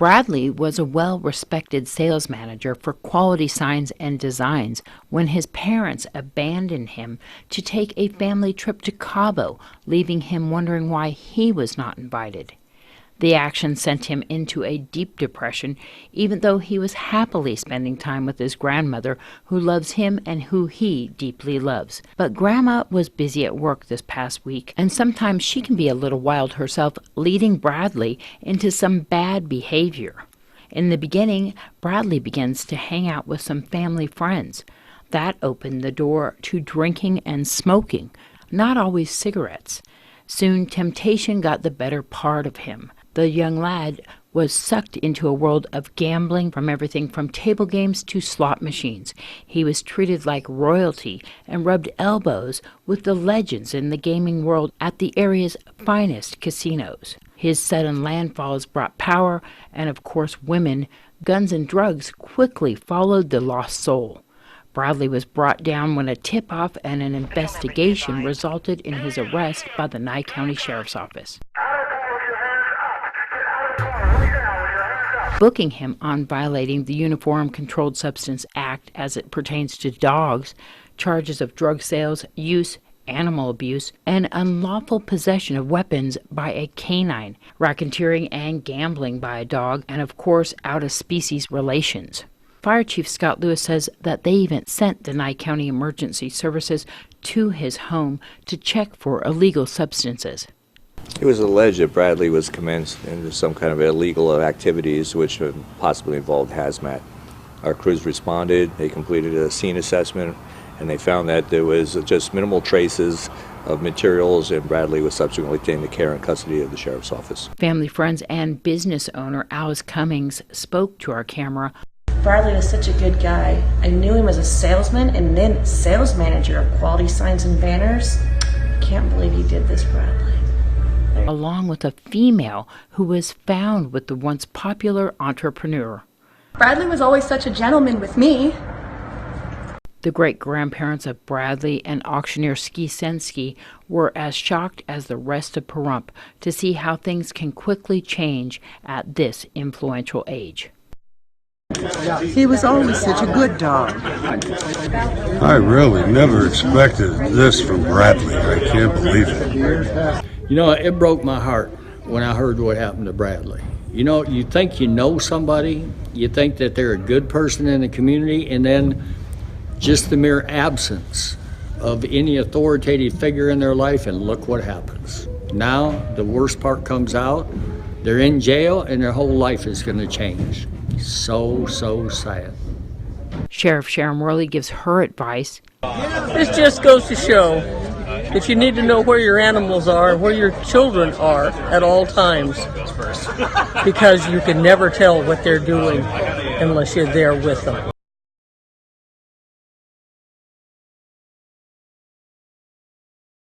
Bradley was a well-respected sales manager for quality signs and designs when his parents abandoned him to take a family trip to Cabo, leaving him wondering why he was not invited. The action sent him into a deep depression, even though he was happily spending time with his grandmother, who loves him and who he deeply loves. But Grandma was busy at work this past week, and sometimes she can be a little wild herself, leading Bradley into some bad behavior. In the beginning, Bradley begins to hang out with some family friends. That opened the door to drinking and smoking, not always cigarettes. Soon, temptation got the better part of him. The young lad was sucked into a world of gambling, from everything from table games to slot machines. He was treated like royalty and rubbed elbows with the legends in the gaming world at the area's finest casinos. His sudden landfalls brought power and, of course, women. Guns and drugs quickly followed the lost soul. Bradley was brought down when a tip-off and an investigation resulted in his arrest by the Nye County Sheriff's Office, booking him on violating the Uniform Controlled Substance Act as it pertains to dogs, charges of drug sales, use, animal abuse, and unlawful possession of weapons by a canine, racketeering and gambling by a dog, and of course out-of-species relations. Fire Chief Scott Lewis says that they even sent the Nye County Emergency Services to his home to check for illegal substances. It was alleged that Bradley was commenced into some kind of illegal activities which possibly involved hazmat. Our crews responded, they completed a scene assessment, and they found that there was just minimal traces of materials, and Bradley was subsequently taken to care and custody of the Sheriff's Office. Family friends and business owner Alice Cummings spoke to our camera. Bradley was such a good guy. I knew him as a salesman and then sales manager of quality signs and banners. Can't believe he did this, Bradley. Along with a female who was found with the once popular entrepreneur. Bradley was always such a gentleman with me. The great-grandparents of Bradley and auctioneer Skisensky were as shocked as the rest of Pahrump to see how things can quickly change at this influential age. He was always such a good dog. I really never expected this from Bradley. I can't believe it. You know, it broke my heart when I heard what happened to Bradley. You know, you think you know somebody, you think that they're a good person in the community, and then just the mere absence of any authoritative figure in their life, and look what happens. Now, the worst part comes out, they're in jail, and their whole life is going to change. So sad. Sheriff Sharon Worley gives her advice. This just goes to show that you need to know where your animals are, where your children are at all times, because you can never tell what they're doing unless you're there with them.